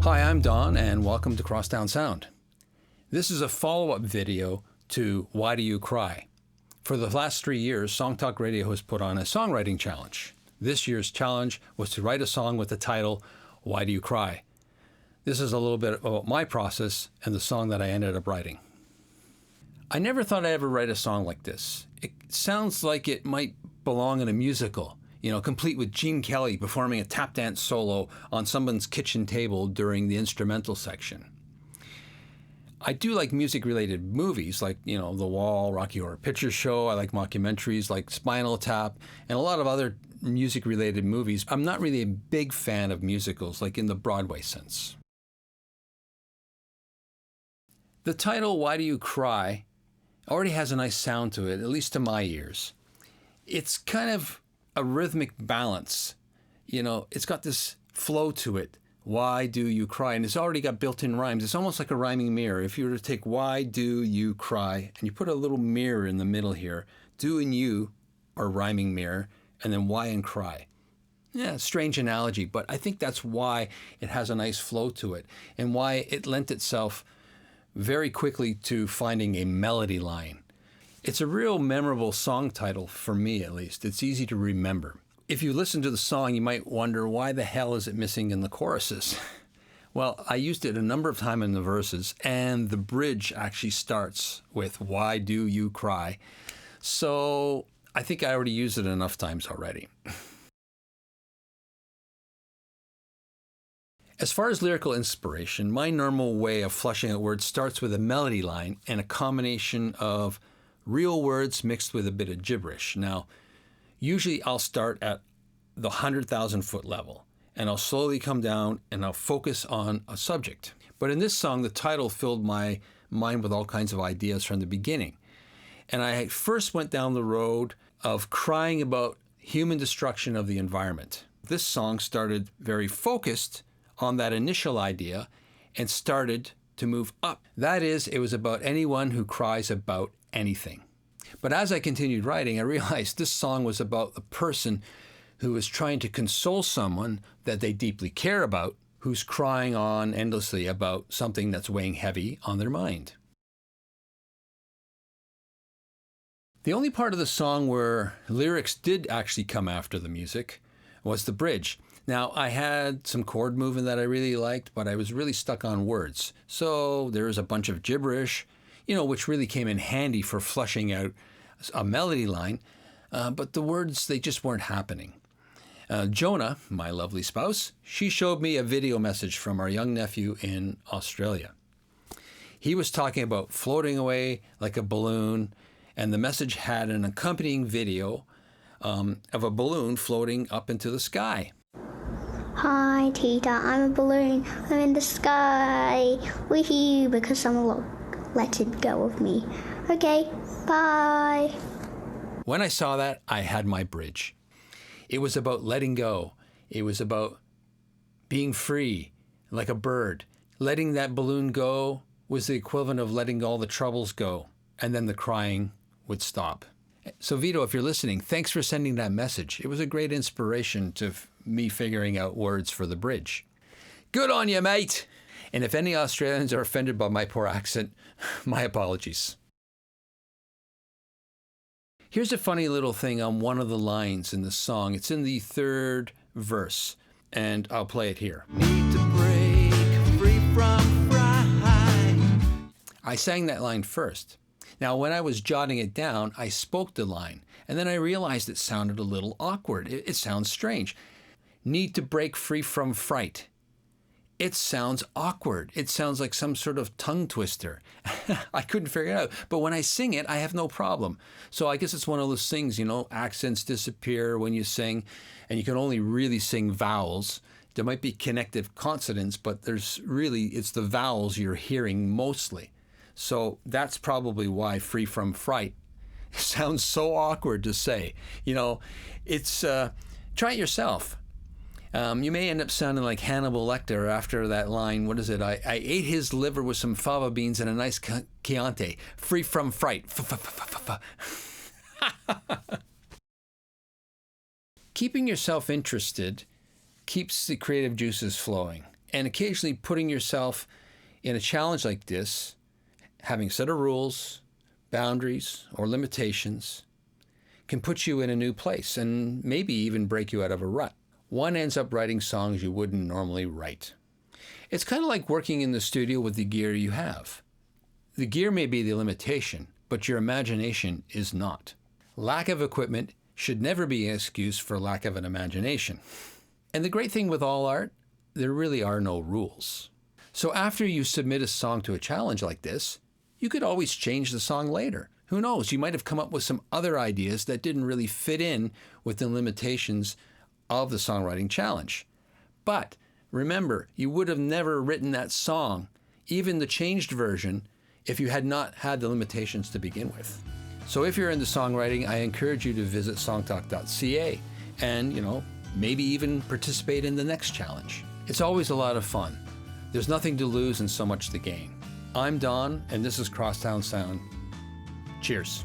Hi, I'm Don, and welcome to Crosstown Sound. This is a follow-up video to Why Do You Cry? For the last 3 years, Song Talk Radio has put on a songwriting challenge. This year's challenge was to write a song with the title, Why Do You Cry? This is a little bit about my process and the song that I ended up writing. I never thought I'd ever write a song like this. It sounds like it might belong in a musical, complete with Gene Kelly performing a tap dance solo on someone's kitchen table during the instrumental section. I do like music-related movies like, The Wall, Rocky Horror Picture Show. I like mockumentaries like Spinal Tap and a lot of other music-related movies. I'm not really a big fan of musicals, like in the Broadway sense. The title, Why Do You Cry, already has a nice sound to it, at least to my ears. It's kind of a rhythmic balance. It's got this flow to it. Why do you cry? And it's already got built-in rhymes. It's almost like a rhyming mirror. If you were to take why do you cry, and you put a little mirror in the middle here, do and you are rhyming mirror, and then why and cry. Yeah, strange analogy, but I think that's why it has a nice flow to it, and why it lent itself very quickly to finding a melody line. It's a real memorable song title, for me at least. It's easy to remember. If you listen to the song, you might wonder, why the hell is it missing in the choruses? Well, I used it a number of times in the verses, and the bridge actually starts with, why do you cry? So I think I already used it enough times already. As far as lyrical inspiration, my normal way of fleshing out words starts with a melody line and a combination of real words mixed with a bit of gibberish. Now, usually I'll start at the 100,000 foot level, and I'll slowly come down and I'll focus on a subject. But in this song, the title filled my mind with all kinds of ideas from the beginning. And I first went down the road of crying about human destruction of the environment. This song started very focused on that initial idea and started to move up. That is, it was about anyone who cries about anything. But as I continued writing, I realized this song was about a person who is trying to console someone that they deeply care about, who's crying on endlessly about something that's weighing heavy on their mind. The only part of the song where lyrics did actually come after the music was the bridge. Now, I had some chord movement that I really liked, but I was really stuck on words. So there was a bunch of gibberish, which really came in handy for fleshing out a melody line, but the words, they just weren't happening. Jonah, my lovely spouse, she showed me a video message from our young nephew in Australia. He was talking about floating away like a balloon, and the message had an accompanying video of a balloon floating up into the sky. Hi, Tita, I'm a balloon. I'm in the sky. Woohoo, because someone let it go of me. Okay, bye. When I saw that, I had my bridge. It was about letting go. It was about being free, like a bird. Letting that balloon go was the equivalent of letting all the troubles go, and then the crying would stop. So Vito, if you're listening, thanks for sending that message. It was a great inspiration to me figuring out words for the bridge. Good on you, mate! And if any Australians are offended by my poor accent, my apologies. Here's a funny little thing on one of the lines in the song. It's in the third verse, and I'll play it here. Need to break free from pride. I sang that line first. Now, when I was jotting it down, I spoke the line, and then I realized it sounded a little awkward. It sounds strange. Need to break free from fright. It sounds awkward. It sounds like some sort of tongue twister. I couldn't figure it out. But when I sing it, I have no problem. So I guess it's one of those things, accents disappear when you sing, and you can only really sing vowels. There might be connective consonants, but it's the vowels you're hearing mostly. So that's probably why free from fright sounds so awkward to say. Try it yourself. You may end up sounding like Hannibal Lecter after that line. What is it? I ate his liver with some fava beans and a nice Chianti. Free from fright. Keeping yourself interested keeps the creative juices flowing. And occasionally putting yourself in a challenge like this, having a set of rules, boundaries, or limitations, can put you in a new place and maybe even break you out of a rut. One ends up writing songs you wouldn't normally write. It's kind of like working in the studio with the gear you have. The gear may be the limitation, but your imagination is not. Lack of equipment should never be an excuse for lack of an imagination. And the great thing with all art, there really are no rules. So after you submit a song to a challenge like this, you could always change the song later. Who knows, you might have come up with some other ideas that didn't really fit in with the limitations of the songwriting challenge. But remember, you would have never written that song, even the changed version, if you had not had the limitations to begin with. So if you're into songwriting, I encourage you to visit songtalk.ca and, maybe even participate in the next challenge. It's always a lot of fun. There's nothing to lose and so much to gain. I'm Don, and this is Crosstown Sound. Cheers.